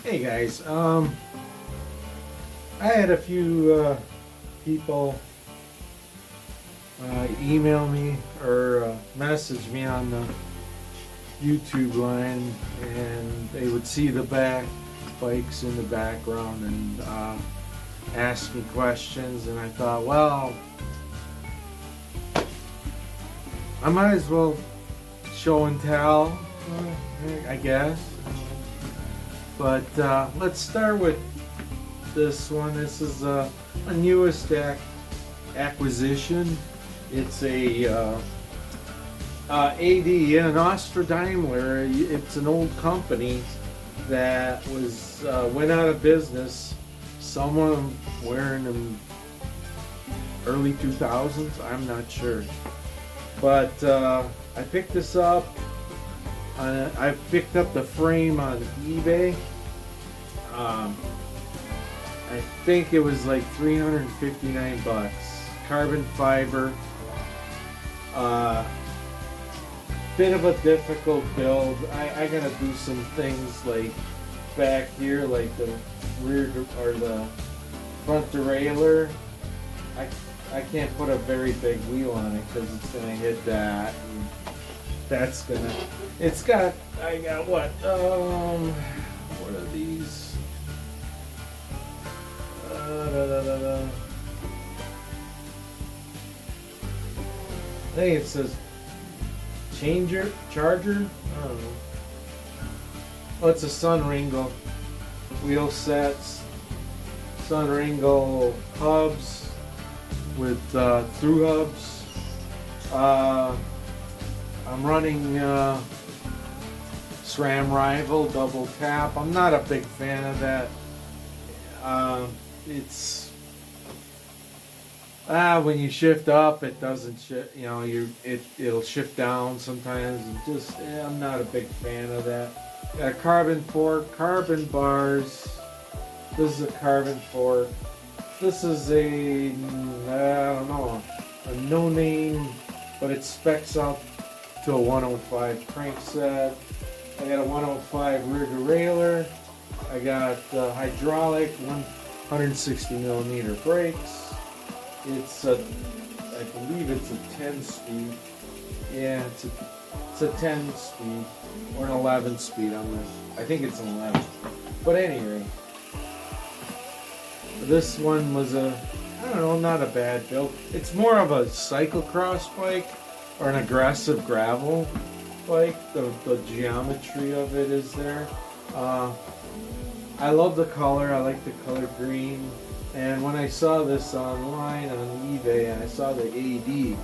Hey guys, I had a few people email me or message me on the YouTube line, and they would see the bikes in the background and ask me questions. And I thought, well, I might as well show and tell, I guess. But let's start with this one. This is a newest acquisition. It's a AD, an Austria Daimler. It's an old company that went out of business. Someone wearing them early 2000s. I'm not sure, but I picked this up. I picked up the frame on eBay. I think it was like 359 bucks. Carbon fiber. Bit of a difficult build. I gotta do some things like back here, like the rear or the front derailleur. I can't put a very big wheel on it because it's gonna hit that. And that's gonna. It's got. I got what? What are these? I think it says charger. I don't know. Oh, it's a Sunringo wheel sets. Sunringo hubs with through hubs. I'm running SRAM Rival double tap. I'm not a big fan of that. It's when you shift up, it doesn't shift. You know, it'll shift down sometimes. And just I'm not a big fan of that. Got a carbon fork, carbon bars. This is a carbon fork. This is I don't know, a no name, but it specs up to a 105 crankset. I got a 105 rear derailleur. I got hydraulic 160 millimeter brakes. It's I believe it's a 10 speed. Yeah, it's a 10 speed or an 11 speed on this. I think it's an 11. But anyway, this one was I don't know, not a bad build. It's more of a cyclocross bike or an aggressive gravel bike. The geometry of it is there. I love the color. I like the color green. And when I saw this online on eBay and I saw the AD,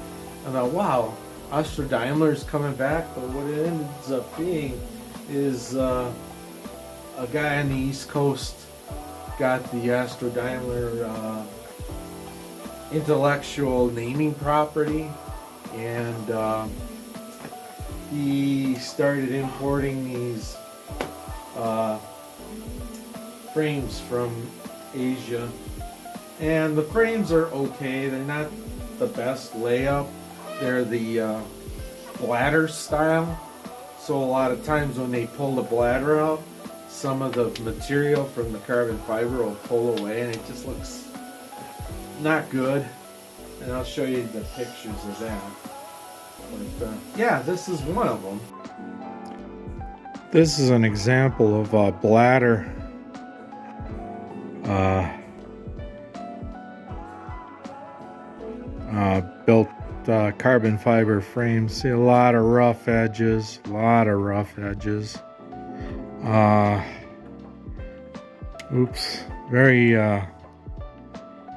I thought, wow, Austria Daimler's coming back. But what it ends up being is a guy on the East Coast got the Austria Daimler intellectual naming property, and he started importing these frames from Asia, and the frames are okay. They're not the best layup. They're the bladder style, so a lot of times when they pull the bladder out, some of the material from the carbon fiber will pull away, and it just looks not good. And I'll show you the pictures of that. But yeah, this is one of them. This is an example of a bladder built carbon fiber frame. See a lot of rough edges, oops, very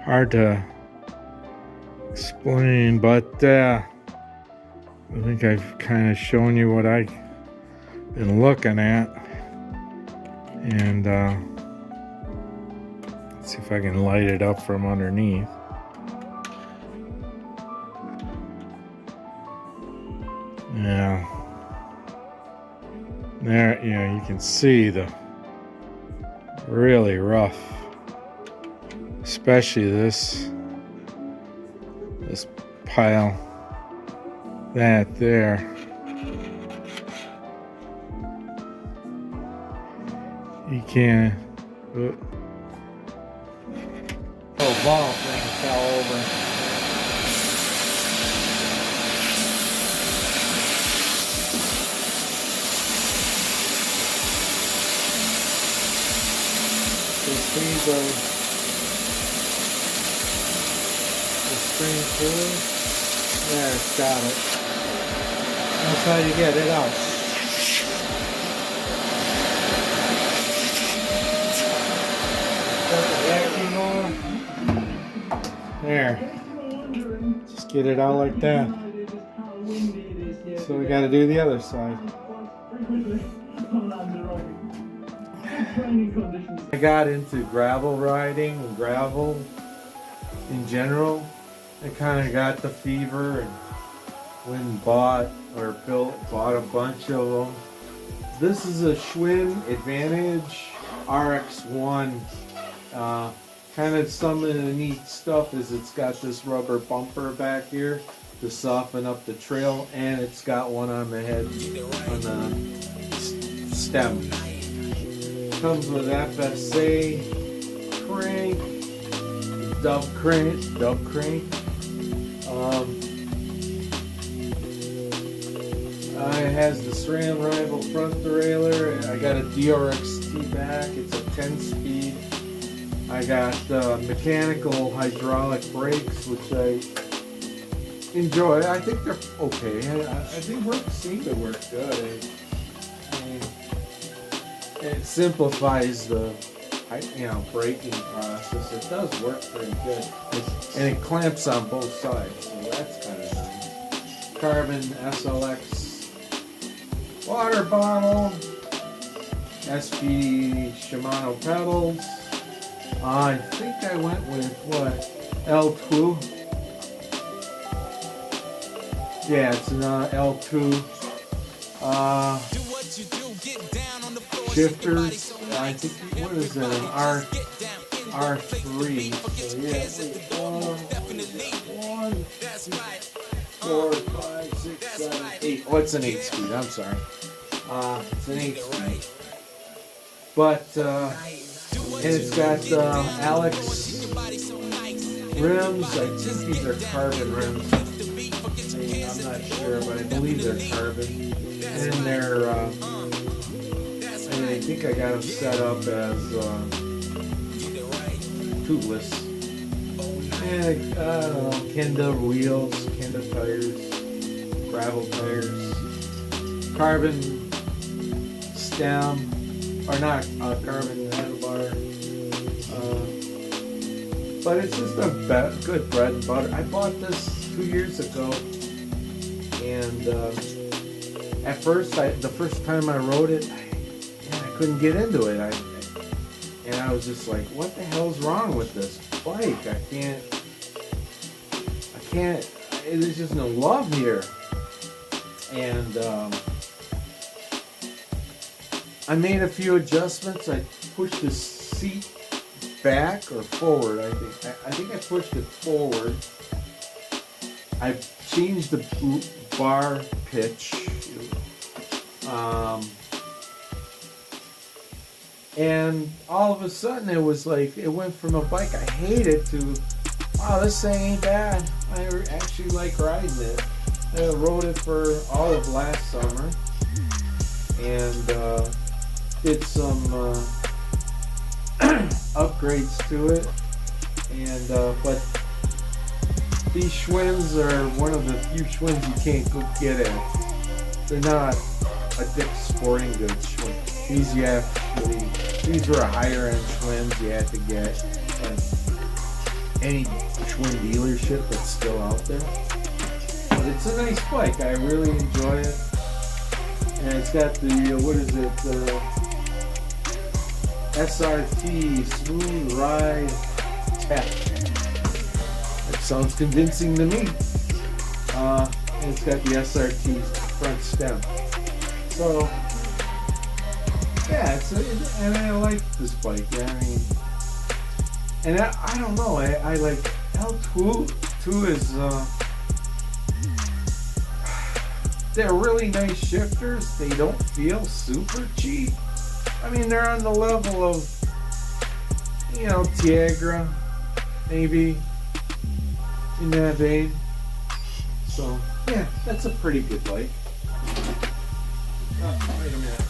hard to explain, but I think I've kind of shown you what I've been looking at. And let's see if I can light it up from underneath. Yeah. There, yeah, you can see the really rough, especially this pile, that there. You can. Oh, ball thing fell over. See the spring cooler? There, it's got it. That's how you get it out. There. Just get it out like that. So we got to do the other side. I got into gravel riding and gravel in general. I kind of got the fever and went and bought a bunch of them. This is a Schwinn Advantage RX1. Kind of some of the neat stuff is it's got this rubber bumper back here to soften up the trail, and it's got one on the head on the stem. Comes with FSA crank, dub crank. It has the SRAM Rival front derailleur. I got a DRX-T back. It's a 10-speed. I got mechanical hydraulic brakes, which I enjoy. I think they're okay. I think they seem to work good. It simplifies the braking process. It does work pretty good, and it clamps on both sides, so that's kind of nice. Carbon SLX water bottle, SP Shimano pedals. I think I went with what? L2. Yeah, it's an L2. Shifters. I think, what is it? An R3. So yeah, 1, 4, 5, 6, 7, 8. Oh, it's an 8-speed. I'm sorry. It's an 8-speed. But and it's got Alex rims. I think these are carbon rims. I'm not sure, but I believe they're carbon. And they're I think I got them set up as tubeless. And I don't know, Kenda wheels, Kenda tires, gravel tires, carbon stem, or not carbon handlebar. But it's just a good bread and butter. I bought this 2 years ago, and at first, the first time I rode it, I couldn't get into it. And I was just like, what the hell's wrong with this bike? I can't, there's just no love here. And I made a few adjustments. I pushed the seat back or forward, I think I pushed it forward. I changed the bar pitch. And all of a sudden it was like, it went from a bike I hated to, wow, this thing ain't bad. I actually like riding it. I rode it for all of last summer and did some upgrades to it. And but these Schwinns are one of the few Schwinns you can't go get at. They're not a Dick's Sporting Goods Schwinn. These were a higher end Schwinns you had to get at any Schwinn dealership that's still out there. But it's a nice bike. I really enjoy it. And it's got the, SRT Smooth Ride Tech. That sounds convincing to me. And it's got the SRT front stem. So, yeah, and I like this bike. I mean, and I don't know. I like L2. Is they're really nice shifters. They don't feel super cheap. I mean, they're on the level of, Tiagra, maybe, in that vein. So, yeah, that's a pretty good bike. Oh, wait a minute.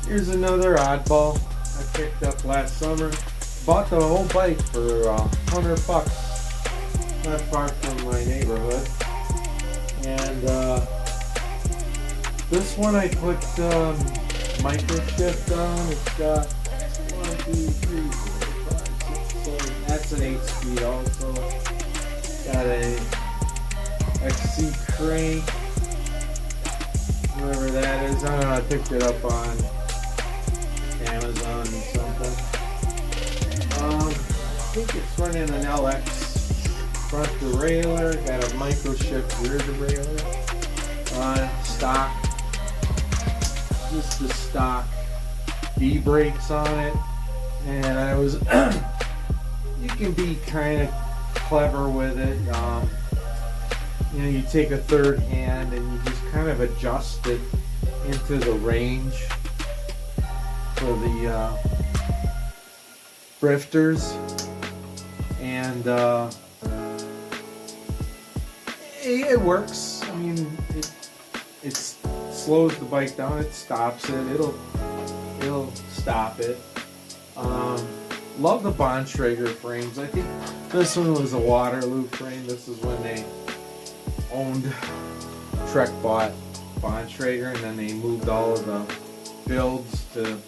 Here's another oddball I picked up last summer. Bought the whole bike for $100, not far from my neighborhood. And this one I put microshift on. It's got 1, 2, 3, 4, 5, 6, 7. That's an 8-speed also. Got a XC crank, whatever that is. I don't know. I picked it up on Amazon or something. I think it's running an LX front derailleur. Got a microshift rear derailleur. Stock. Just the stock B brakes on it. And I was, you can be kind of clever with it. You take a third hand and you just kind of adjust it into the range for the drifters, and it works. I mean, it slows the bike down. It stops it. It'll stop it. Love the Bontrager frames. I think this one was a Waterloo frame. This is when they owned, Trek bought Bontrager, and then they moved all of the builds to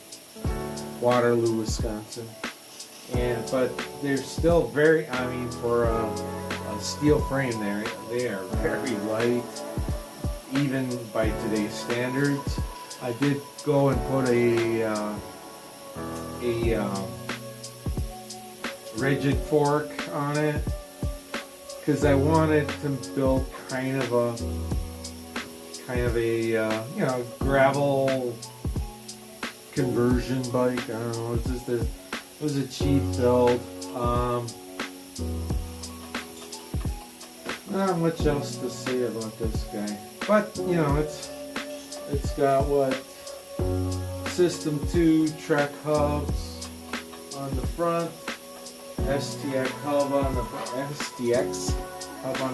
Waterloo, Wisconsin. But they're still very, I mean, for a steel frame, they are very light, even by today's standards. I did go and put a rigid fork on it because I wanted to build kind of a gravel conversion bike. I don't know. It was a cheap build. Not much else to say about this guy, but it's got what, System 2 Trek hubs on the front, STX hub on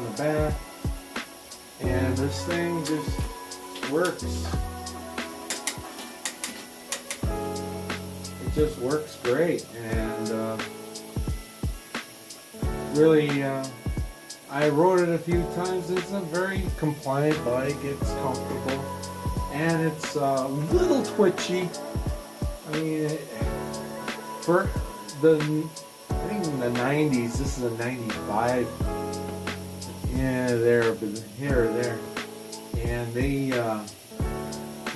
the back, and this thing just works. It just works great, and really, I rode it a few times. It's a very compliant bike. It's comfortable, and it's a little twitchy. I mean, for I think in the 90s, this is a 95. Yeah, there, but here or there.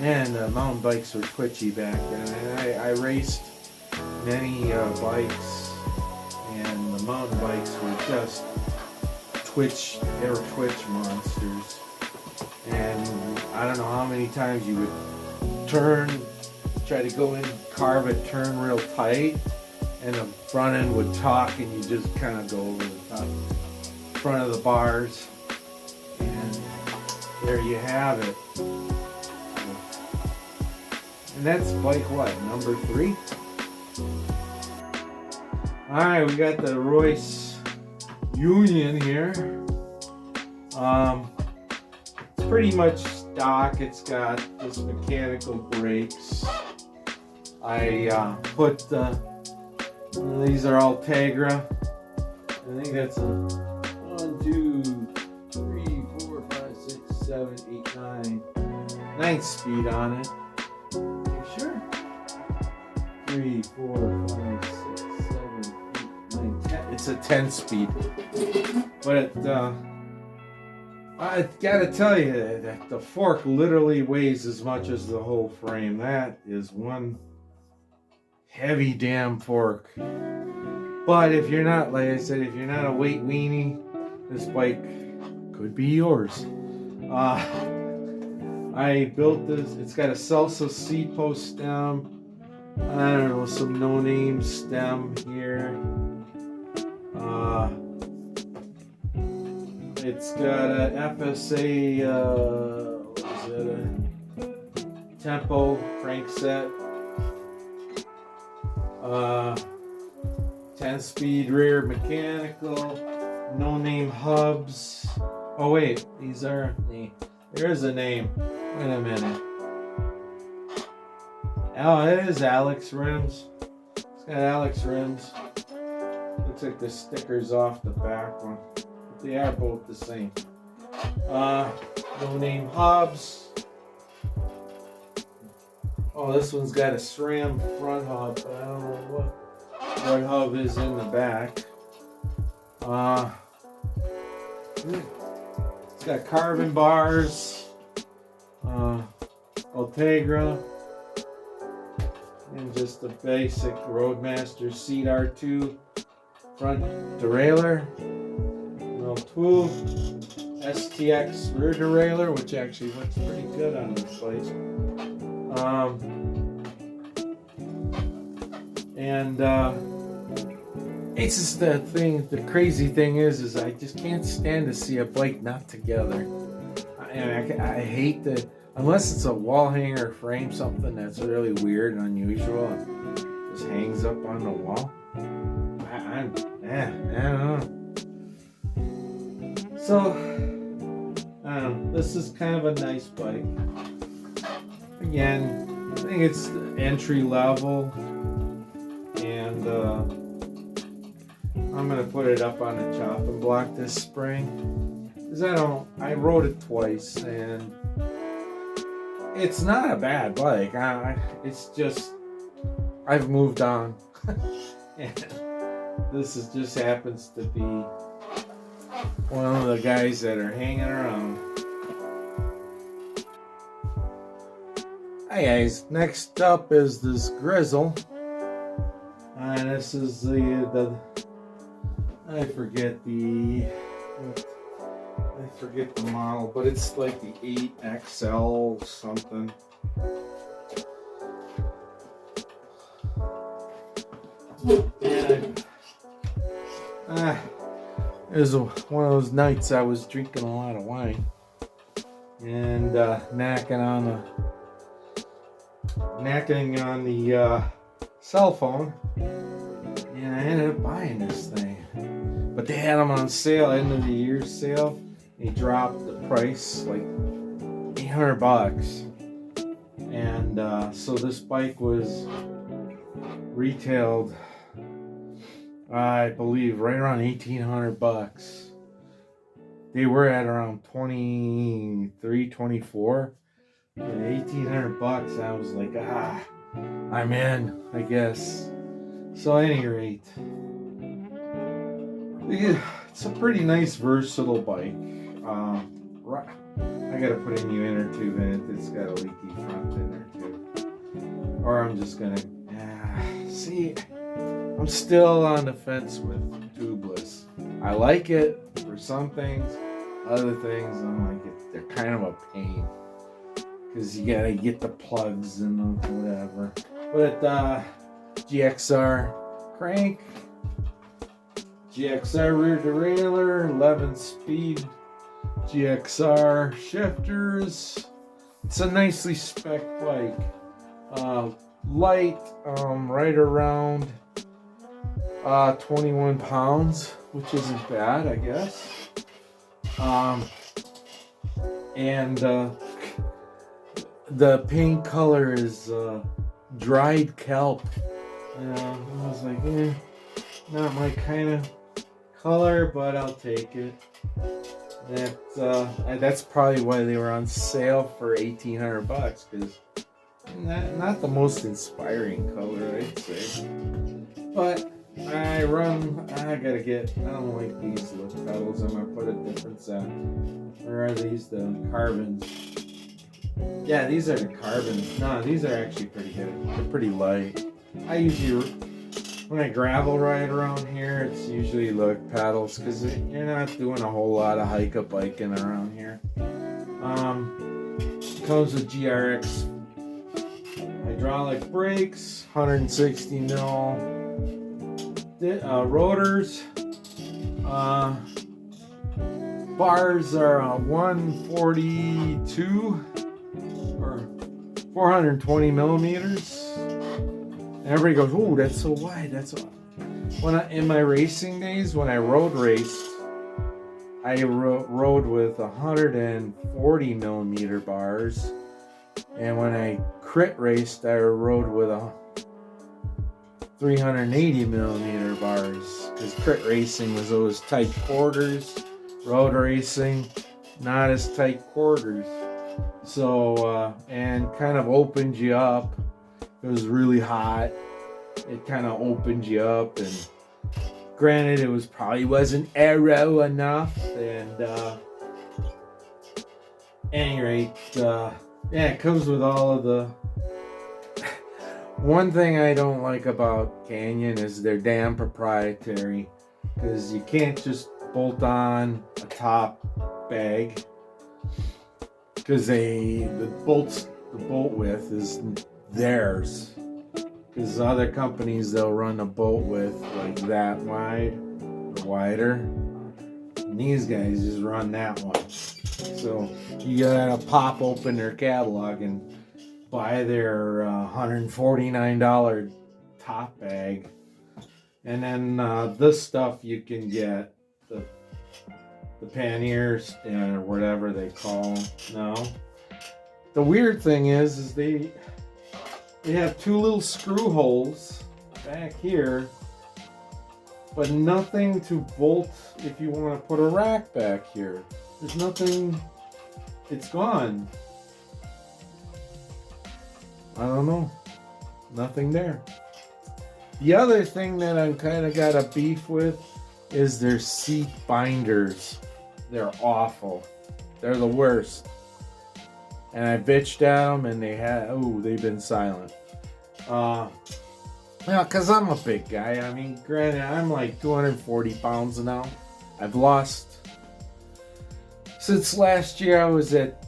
And the mountain bikes were twitchy back then. And I raced many bikes, and the mountain bikes were just they were twitch monsters. And I don't know how many times you would try to go in, carve a turn real tight, and the front end would talk, and you just kind of go over the top, front of the bars, and there you have it. And that's bike what, number 3? Alright, we got the Royce Union here. It's pretty much stock. It's got just mechanical brakes. I put these are all Tegra. I think that's a 1, 2, 3, 4, 5, 6, 7, 8, 9. 9 speed on it. You sure? 3, 4, 5, 6, 7, 8, 9, 10. It's a 10 speed. But I gotta tell you that the fork literally weighs as much as the whole frame. That is one heavy damn fork. But if you're not, like I said, if you're not a weight weenie, this bike could be yours. I built this. It's got a Celsa C-post stem. I don't know, some no-name stem here. It's got a FSA, Tempo crank set. 10-speed rear mechanical. No name hubs. Oh wait, these are there is a name. Wait a minute. Oh, it is Alex rims. It's got Alex rims. Looks like the stickers off the back one. But they are both the same. No name hubs. Oh, this one's got a SRAM front hub, but I don't know what hub is in the back. It's got carbon bars, Ultegra, and just a basic Roadmaster Seat R2 front derailleur. Little tool, STX rear derailleur, which actually looks pretty good on this bike. It's just the thing. The crazy thing is I just can't stand to see a bike not together. I hate that unless it's a wall hanger frame, something that's really weird and unusual, and just hangs up on the wall. I don't know. So I don't know. This is kind of a nice bike. Again, I think it's entry level, and I'm gonna put it up on the chopping block this spring, because I rode it twice, and it's not a bad bike. It's just I've moved on, and this just happens to be one of the guys that are hanging around. Hi guys, next up is this Grizzle, and this is the I forget the model, but it's like the 8XL something. It was one of those nights I was drinking a lot of wine and knacking on the cell phone, and I ended up buying this thing. But they had them on sale, end of the year sale. They dropped the price like $800, and so this bike was retailed, I believe, right around $1,800. They were at around 23, 24. And $1,800, I was like, I'm in, I guess. So at any rate, it's a pretty nice, versatile bike. I gotta put a new inner tube in it. It's got a leaky front inner tube. Or I'm just gonna, see, I'm still on the fence with tubeless. I like it for some things. Other things, I'm like, they're kind of a pain, because you gotta get the plugs and whatever. But GXR crank, GXR rear derailleur, 11-speed GXR shifters. It's a nicely spec bike. Light, right around 21 pounds, which isn't bad, I guess. And the paint color is dried kelp. I was like, not my kind of color, but I'll take it. That's probably why they were on sale for $1,800, because not the most inspiring color, I'd say. But I don't like these little pedals. I'm gonna put a different set. Or are these the carbons? Yeah, these are the carbons. No, these are actually pretty good. They're pretty light. I usually, when I gravel ride around here, it's usually like paddles, because you're not doing a whole lot of hike-up biking around here. Comes with GRX hydraulic brakes, 160 mil rotors. Bars are 142 or 420 millimeters. And everybody goes, "Ooh, that's so wide." That's so... In my racing days, when I road raced, I rode with 140 millimeter bars, and when I crit raced, I rode with 380 millimeter bars, because crit racing was those tight quarters, road racing not as tight quarters. So and kind of opened you up. It was really hot. It kind of opened you up, and granted, it probably wasn't aero enough. And any rate, yeah, it comes with all of the. One thing I don't like about Canyon is they're damn proprietary, because you can't just bolt on a top bag, because the bolt width is theirs. Because other companies, they'll run a bolt width like that wide or wider, and these guys just run that one. So you gotta pop open their catalog and buy their $149 top bag, and then this stuff you can get the panniers or whatever they call them now. The weird thing is they have two little screw holes back here, but nothing to bolt if you want to put a rack back here. There's nothing. It's gone. I don't know. Nothing there. The other thing that I'm kind of got a beef with is their seat binders. They're awful. They're the worst. And I bitched at them, and they've been silent. Because I'm a big guy. I mean, granted, I'm like 240 pounds now. I've lost, since last year, I was at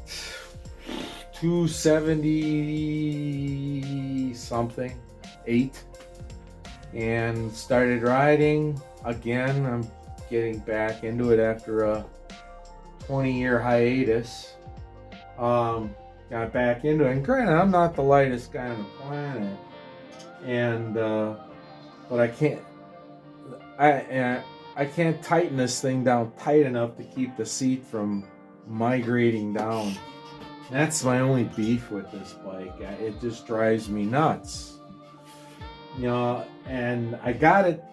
270 something, 8, and started riding again. I'm getting back into it after a 20-year hiatus. Got back into it, and granted, I'm not the lightest guy on the planet, and but I can't tighten this thing down tight enough to keep the seat from migrating down. That's my only beef with this bike. It just drives me nuts, and I got it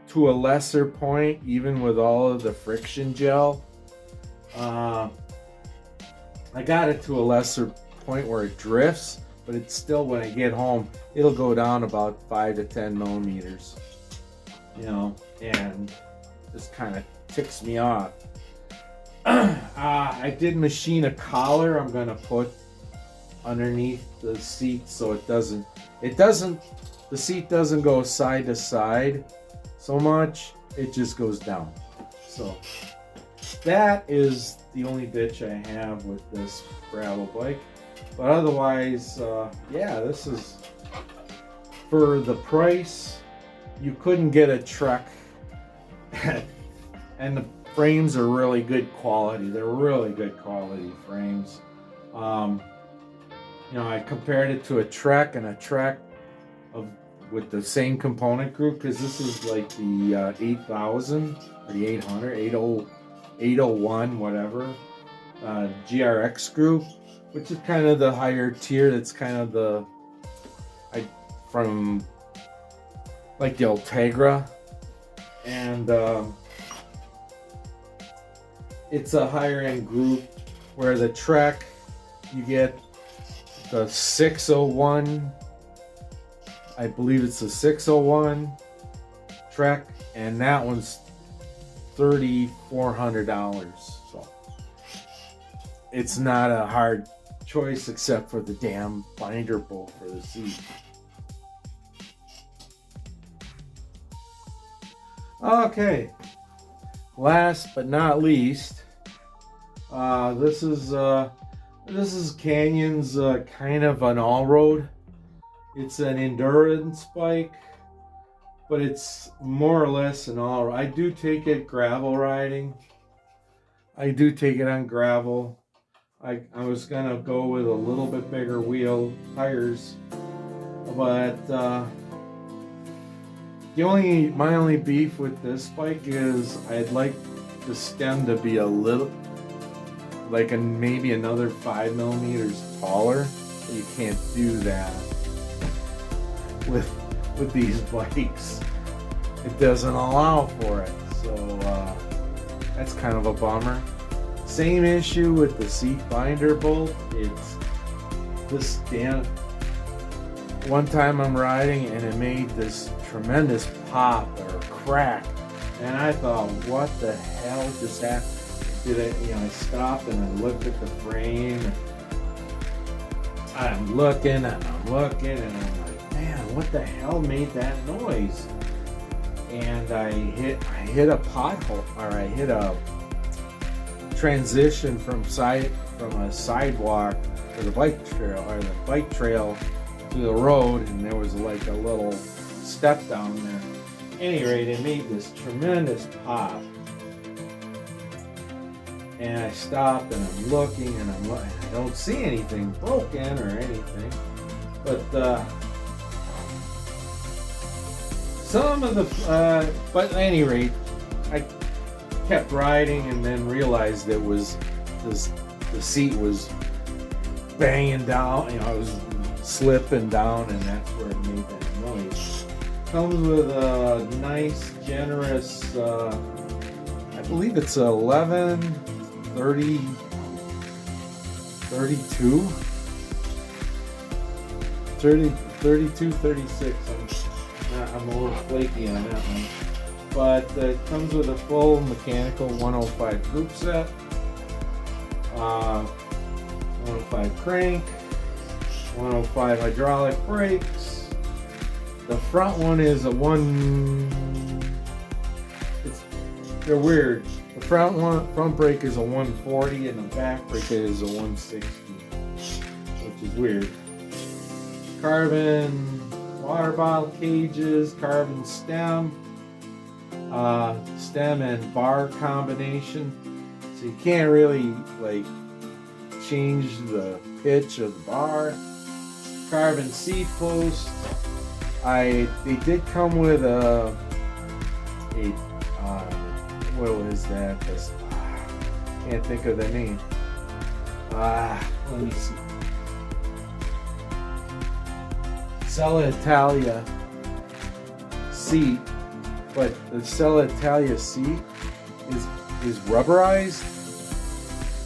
to a lesser point, even with all of the friction gel. I got it to a lesser point where it drifts, but it's still, when I get home, it'll go down about 5 to 10 millimeters, and just kind of ticks me off. I did machine a collar I'm going to put underneath the seat, so the seat doesn't go side to side so much, it just goes down. So that is the only bitch I have with this gravel bike. But otherwise, this is, for the price, you couldn't get a Trek. And the frames are really good quality. They're really good quality frames. I compared it to a Trek, and a Trek with the same component group, because this is like the 8000 or the 800, 801, whatever, GRX group, which is kind of the higher tier. That's kind of from like the Ultegra, and it's a higher end group, where the Trek, you get the 601, I believe it's the 601 Trek, and that one's $3,400. So it's not a hard choice, except for the damn binder bolt for the seat. Okay, last but not least, this is Canyon's kind of an all-road. It's an endurance bike, but it's more or less an all. I do take it gravel riding. I do take it on gravel. I was gonna go with a little bit bigger wheel tires, but my only beef with this bike is I'd like the stem to be a little, like maybe another 5 millimeters taller. You can't do that with these bikes. It doesn't allow for it, so that's kind of a bummer. Same issue with the seat binder bolt. It's this damn. One time I'm riding and it made this tremendous pop or crack, and I thought, what the hell just happened? I stopped and I looked at the frame. And I'm looking and I'm like, man, what the hell made that noise? And I hit a pothole, or I hit a transition from a sidewalk to the bike trail, or the bike trail to the road, and there was like a little step down there. At any rate, it made this tremendous pop. And I stopped and I'm looking and I don't see anything broken or anything, but but at any rate, I kept riding and then realized the seat was banging down, it was slipping down, and that's where it made that noise. Comes with a nice, generous, I believe it's 11, 30, 32, 30, 32, 36. I'm a little flaky on that one. But it comes with a full mechanical 105 group set, 105 crank, 105 hydraulic brakes. The front one is a they're weird. The front brake is a 140 and the back brake is a 160, which is weird. Carbon water bottle cages, carbon stem and bar combination, so you can't really change the pitch of the bar. Carbon seat post. They did come with what was that? Can't think of the name. Let me see. Sella Italia seat, but the Sella Italia seat is rubberized,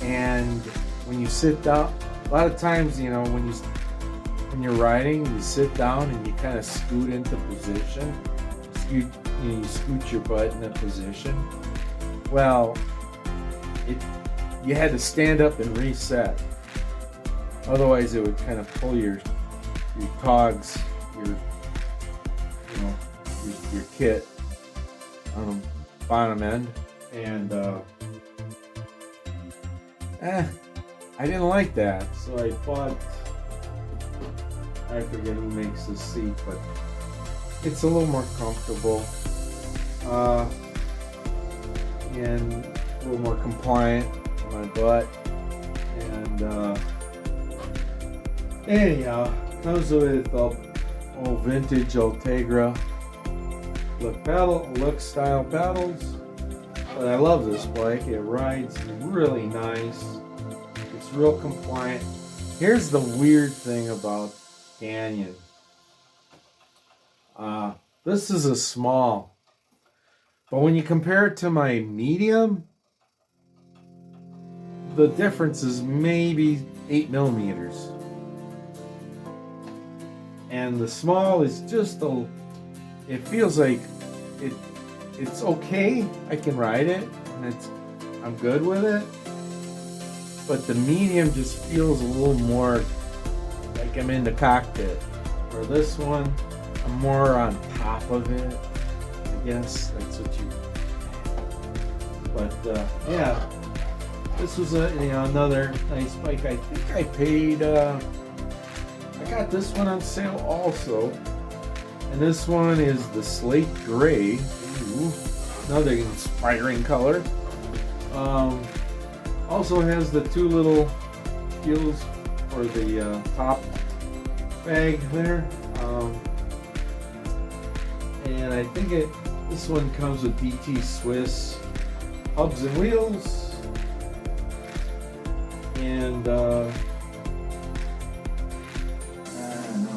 and when you sit down, a lot of times, when you're riding, you sit down and you kind of scoot into position. You scoot your butt in a position. Well, you had to stand up and reset. Otherwise, it would kind of pull your cogs, your kit on the bottom end, and I didn't like that, so I bought. I forget who makes this seat, but it's a little more comfortable and a little more compliant on my butt. And anyhow, comes with old vintage Ultegra look style pedals. But I love this bike. It rides really nice. It's real compliant. Here's the weird thing about Canyon. This is a small, but when you compare it to my medium, the difference is maybe 8 millimeters. And the small is just it feels like it's okay. I can ride it and I'm good with it. But the medium just feels a little more like I'm in the cockpit. For this one, I'm more on top of it. I guess that's what you. But yeah, this was another nice bike. I think I paid. I got this one on sale also, and this one is the slate gray. Ooh, another inspiring color. Also has the two little skills for the top bag there. And I think this one comes with BT Swiss hubs and wheels, and not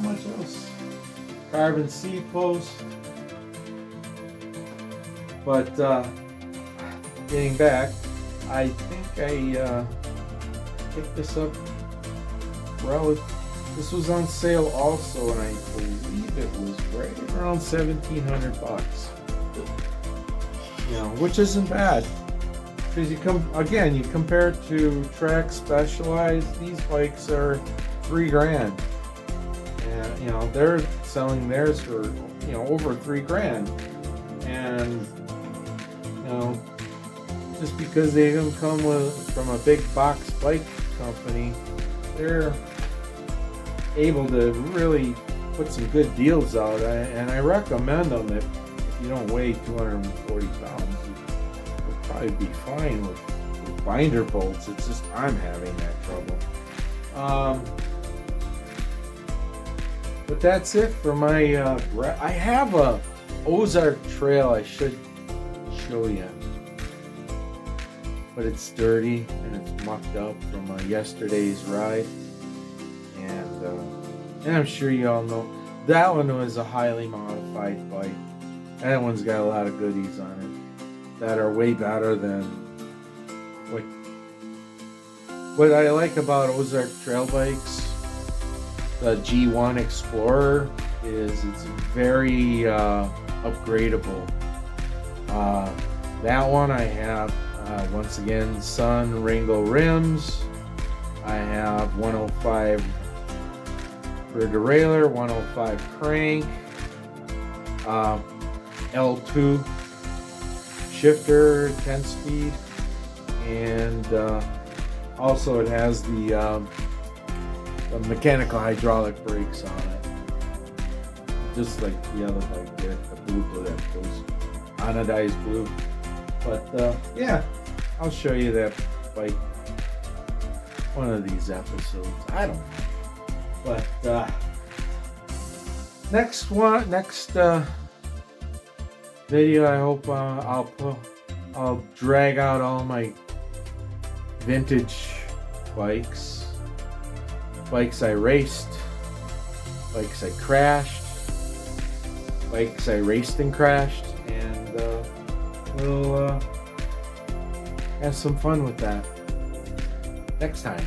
much else. Carbon seat post. But getting back, I think I picked this up. This was on sale also, and I believe it was right around $1,700. Which isn't bad. Because you compare it to Trek Specialized, these bikes are $3,000, and they're selling theirs for over $3,000, and just because they don't come from a big box bike company, they're able to really put some good deals out, and I recommend them. If you don't weigh 240 pounds, you'll probably be fine with binder bolts. It's just I'm having that trouble. But that's it for my I have a Ozark Trail I should show you, but it's dirty and it's mucked up from yesterday's ride, and I'm sure you all know that one was a highly modified bike. That one's got a lot of goodies on it that are way better than what I like about Ozark Trail bikes. The G1 Explorer is it's very upgradable. That one I have once again Sun Ringo rims. I have 105 rear derailleur, 105 crank, L2 shifter, 10-speed, and also it has the mechanical hydraulic brakes on it, just like the other bike there, the blue that goes anodized blue. But yeah, I'll show you that bike one of these episodes. I don't know. But next video, I hope I'll drag out all my vintage bikes I raced, bikes I crashed, bikes I raced and crashed, and we'll have some fun with that next time.